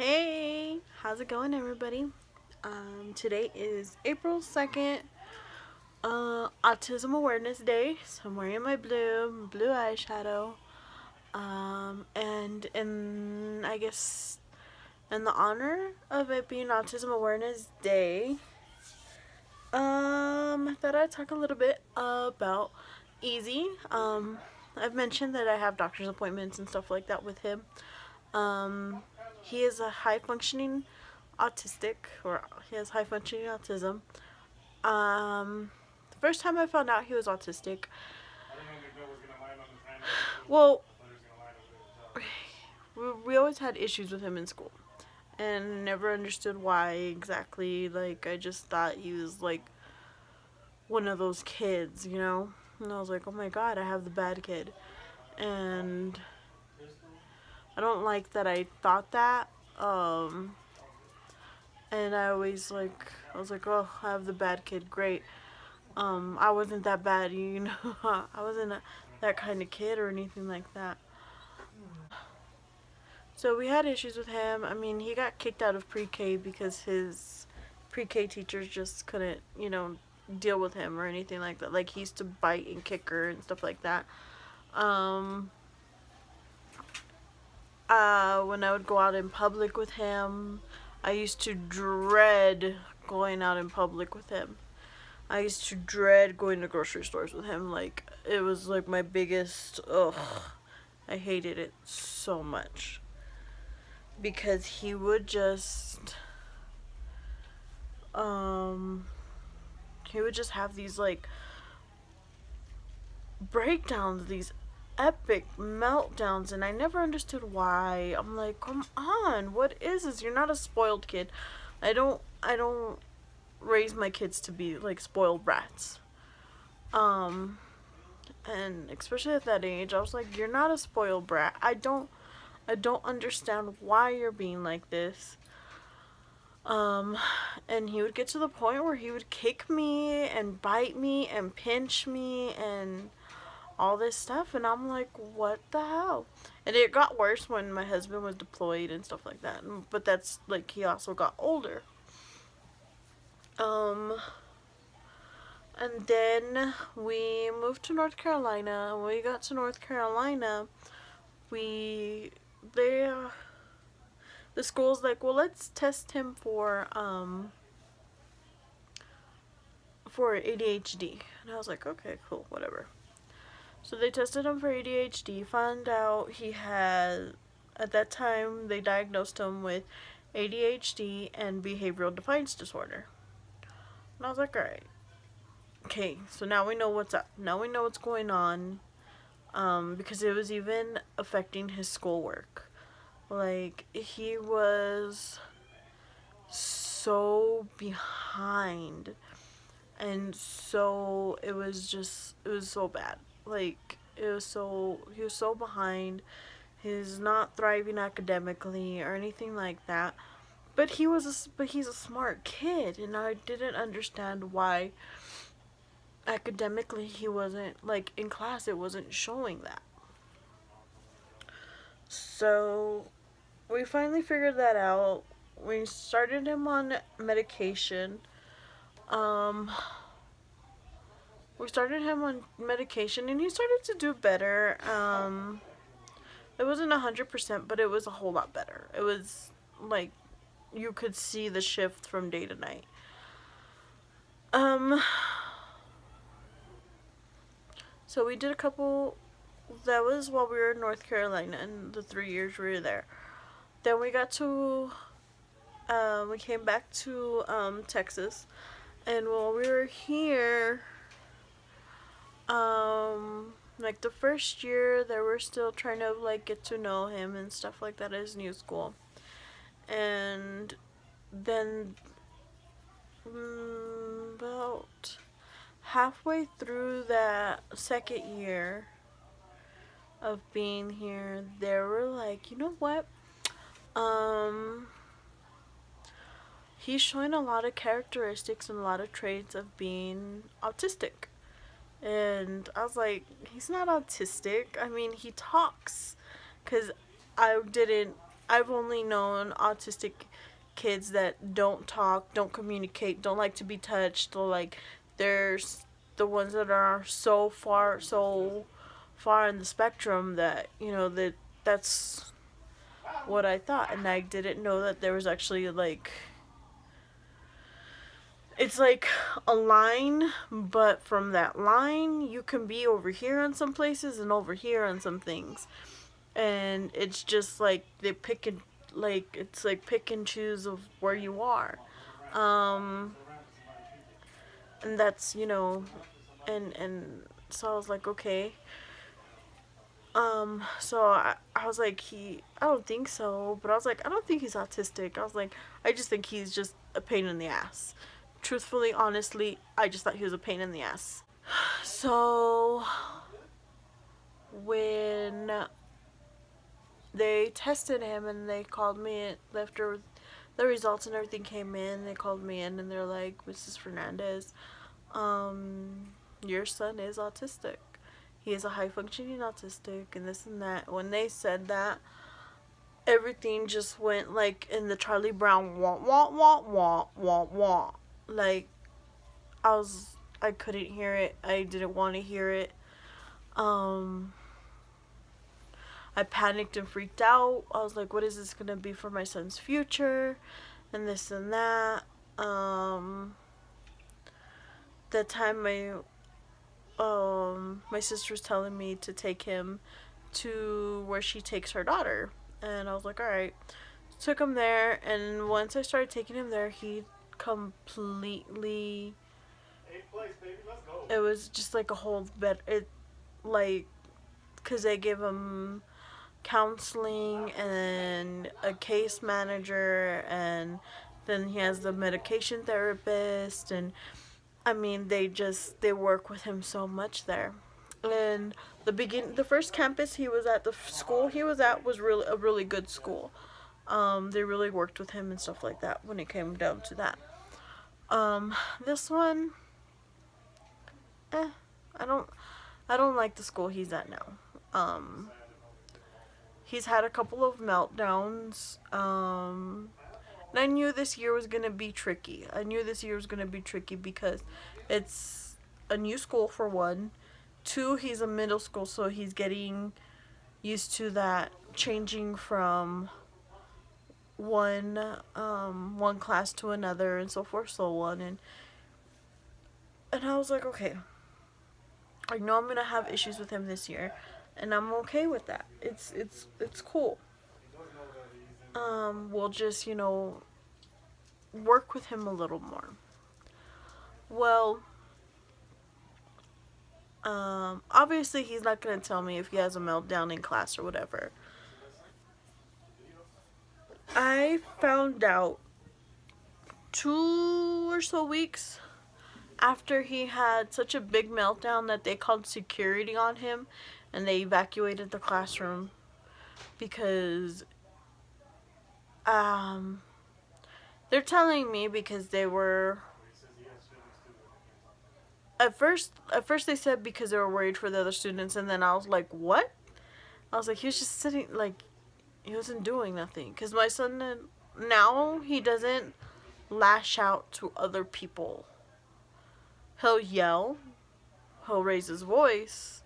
Hey, how's it going, everybody? Today is April 2nd, Autism Awareness Day, so I'm wearing my blue eyeshadow, and I guess, in the honor of it being Autism Awareness Day, I thought I'd talk a little bit about Easy. I've mentioned that I have doctor's appointments and stuff like that with him. He is a high-functioning autistic, or he has high-functioning autism. The first time I found out he was autistic, well, we always had issues with him in school, and never understood why exactly. Like, I just thought he was like one of those kids, you know? And I was like, oh my god, I have the bad kid. And I don't like that I thought that. And I was like, oh, I have the bad kid, great. I wasn't that bad, you know. I wasn't that kind of kid or anything like that. So we had issues with him. I mean, he got kicked out of pre-K because his pre-K teachers just couldn't, deal with him or anything like that. Like, he used to bite and kick her and stuff like that. When I would go out in public with him, I used to dread going out in public with him. I used to dread going to grocery stores with him. Like, it was like my biggest, ugh. I hated it so much. Because he would just, have these, like, breakdowns, these epic meltdowns, and I never understood why. I'm like, come on, what is this? You're not a spoiled kid. I don't raise my kids to be like spoiled brats. And especially at that age, I was like, you're not a spoiled brat. I don't understand why you're being like this. And he would get to the point where he would kick me and bite me and pinch me and all this stuff, and I'm like, what the hell? And it got worse when my husband was deployed and stuff like that. But that's like, he also got older. And then we moved to North Carolina. When we got to North Carolina, the school's like, well, let's test him for ADHD. And I was like, okay, cool, whatever. So they tested him for ADHD, found out he had, at that time, they diagnosed him with ADHD and behavioral defiance disorder. And I was like, alright. Okay, so now we know what's up. Now we know what's going on. Because it was even affecting his schoolwork. Like, he was so behind. And so, it was so bad. Like, he was so behind. He's not thriving academically or anything like that. But he's a smart kid, and I didn't understand why academically he wasn't, like, in class it wasn't showing that. So we finally figured that out. We started him on medication. We started him on medication, and he started to do better. It wasn't 100%, but it was a whole lot better. It was like, you could see the shift from day to night. So we did a couple, that was while we were in North Carolina, and the 3 years we were there. Then we got to, we came back to, Texas, and while we were here, like, the first year, they were still trying to, like, get to know him and stuff like that at his new school. And then, about halfway through that second year of being here, they were like, you know what? He's showing a lot of characteristics and a lot of traits of being autistic. And I was like, he's not autistic. I mean, he talks. Because I didn't I've only known autistic kids that don't talk, don't communicate, don't like to be touched, or like there's the ones that are so far in the spectrum that, you know, that's what I thought, and I didn't know that there was actually like, it's like a line, but from that line you can be over here on some places and over here on some things, and it's just like they pick and like it's like pick and choose of where you are, um and that's, you know, and so I was like, okay. So I was like, I don't think so, but I was like, I don't think he's autistic. I was like, I just think he's just a pain in the ass. Truthfully, honestly, I just thought he was a pain in the ass. So when they tested him and they called me after the results and everything came in, they called me in and they're like, Mrs. Fernandez, your son is autistic. He is a high functioning autistic and this and that. When they said that, everything just went like in the Charlie Brown wah wah wah wah wah wah. Like I couldn't hear it. I didn't want to hear it. I panicked and freaked out. I was like, what is this gonna be for my son's future? And this and that. That time my sister was telling me to take him to where she takes her daughter. And I was like, alright. Took him there, and once I started taking him there, he completely, it was just like a whole bed, it, like, because they give him counseling and a case manager, and then he has the medication therapist, and I mean, they work with him so much there. And the first campus he was at, the school he was at was really a really good school. They really worked with him and stuff like that when it came down to that. This one, I don't like the school he's at now. He's had a couple of meltdowns. And I knew this year was gonna be tricky. Because it's a new school for one. Two, he's a middle school, so he's getting used to that changing from one class to another and so forth, so on. And I was like, okay, I know I'm gonna have issues with him this year, and I'm okay with that. It's cool. We'll just, you know, work with him a little more. Well, obviously he's not gonna tell me if he has a meltdown in class or whatever. I found out 2 or so weeks after he had such a big meltdown that they called security on him and they evacuated the classroom because they're telling me because they were at first they said because they were worried for the other students, and then I was like, what? I was like, he was just sitting, like, he wasn't doing nothing. Because my son, now he doesn't lash out to other people. He'll yell, he'll raise his voice,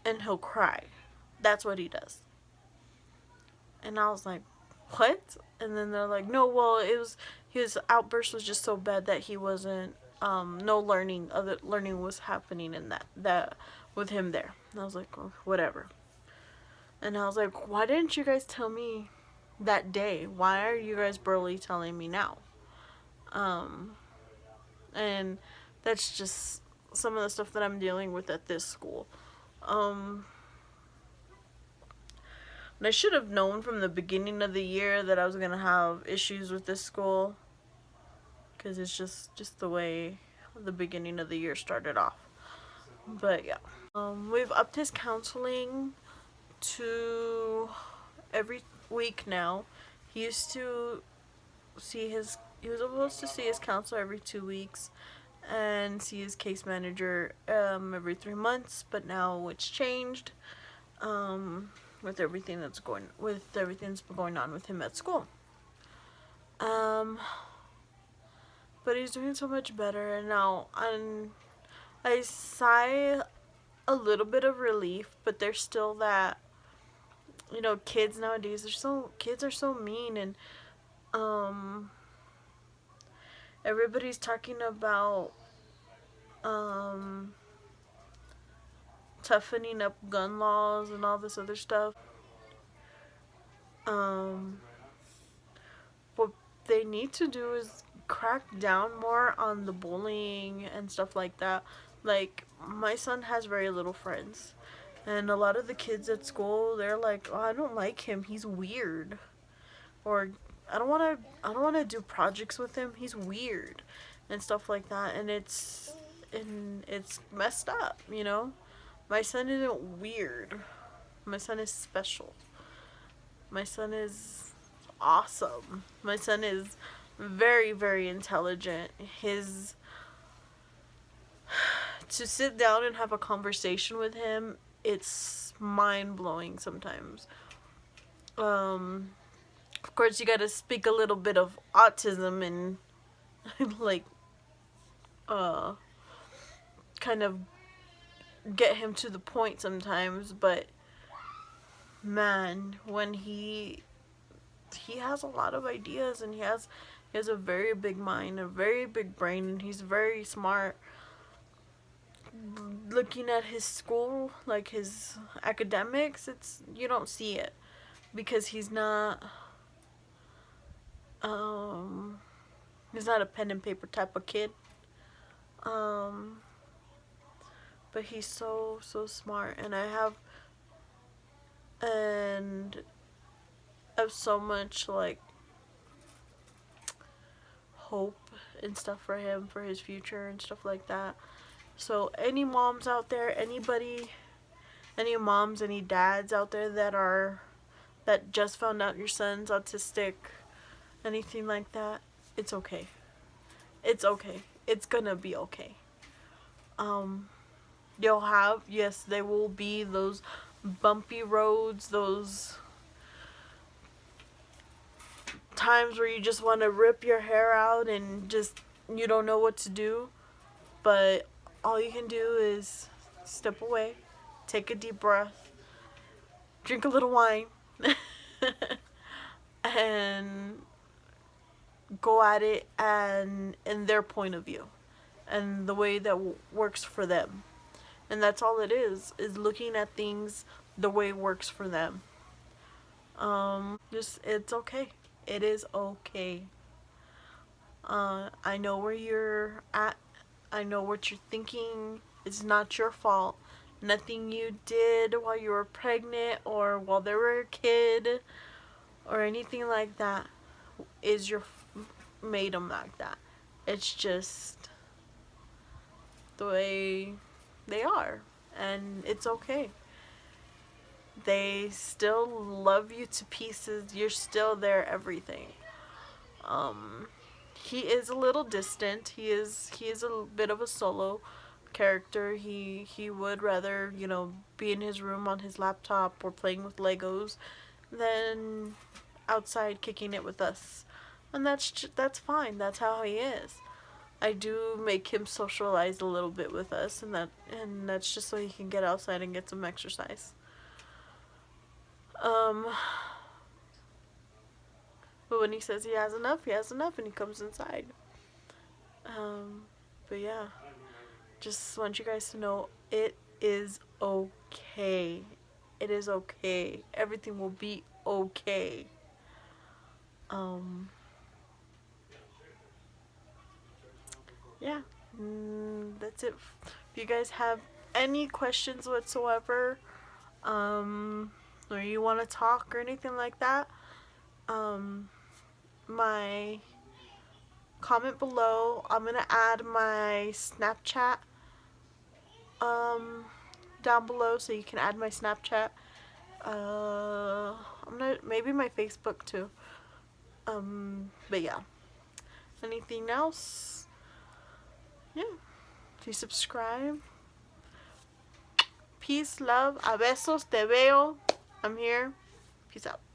and he'll cry. That's what he does. And I was like, what? And then they're like, no, well, his outburst was just so bad that he wasn't, no learning, other learning was happening in that with him there. And I was like, oh, whatever. And I was like, why didn't you guys tell me that day? Why are you guys barely telling me now? And that's just some of the stuff that I'm dealing with at this school. And I should have known from the beginning of the year that I was going to have issues with this school, because it's just the way the beginning of the year started off. But yeah. We've upped his counseling to every week now. He was supposed to see his counselor every 2 weeks and see his case manager every 3 months, but now it's changed. with everything that's going on with him at school. But he's doing so much better, and now I sigh a little bit of relief, but there's still that, kids nowadays kids are so mean, and everybody's talking about toughening up gun laws and all this other stuff. What they need to do is crack down more on the bullying and stuff like that. Like, my son has very little friends, and a lot of the kids at school, they're like, "Oh, I don't like him. He's weird," or I don't want to do projects with him. He's weird," and stuff like that. And it's messed up, My son isn't weird. My son is special. My son is awesome. My son is very, very intelligent. To sit down and have a conversation with him, it's mind-blowing sometimes. Of course, you gotta speak a little bit of autism and like kind of get him to the point sometimes, but man, when he has a lot of ideas, and he has a very big mind, a very big brain, and he's very smart. Looking at his school, like his academics, you don't see it because he's not a pen and paper type of kid. But he's so smart, and I have so much like hope and stuff for him, for his future and stuff like that. So any moms out there, any moms, any dads out there that just found out your son's autistic, anything like that, it's okay. It's okay. It's gonna be okay. There will be those bumpy roads, those times where you just want to rip your hair out and just, you don't know what to do. But all you can do is step away, take a deep breath, drink a little wine, and go at it and in their point of view and the way that works for them. And that's all it is looking at things the way it works for them. It's okay. It is okay. I know where you're at. I know what you're thinking. It's not your fault. Nothing you did while you were pregnant or while they were a kid or anything like that made them like that. It's just the way they are, and it's okay. They still love you to pieces. You're still their everything. He is a little distant. He is a bit of a solo character. He would rather, be in his room on his laptop or playing with Legos than outside kicking it with us. And that's fine. That's how he is. I do make him socialize a little bit with us, and that's just so he can get outside and get some exercise. But when he says he has enough, and he comes inside. But yeah, just want you guys to know it is okay. It is okay. Everything will be okay. Yeah, that's it. If you guys have any questions whatsoever, or you want to talk or anything like that, my comment below. I'm gonna add my Snapchat down below, so you can add my Snapchat. Maybe my Facebook too. But yeah. Anything else? Yeah. Please subscribe. Peace, love, a besos, te veo. I'm here. Peace out.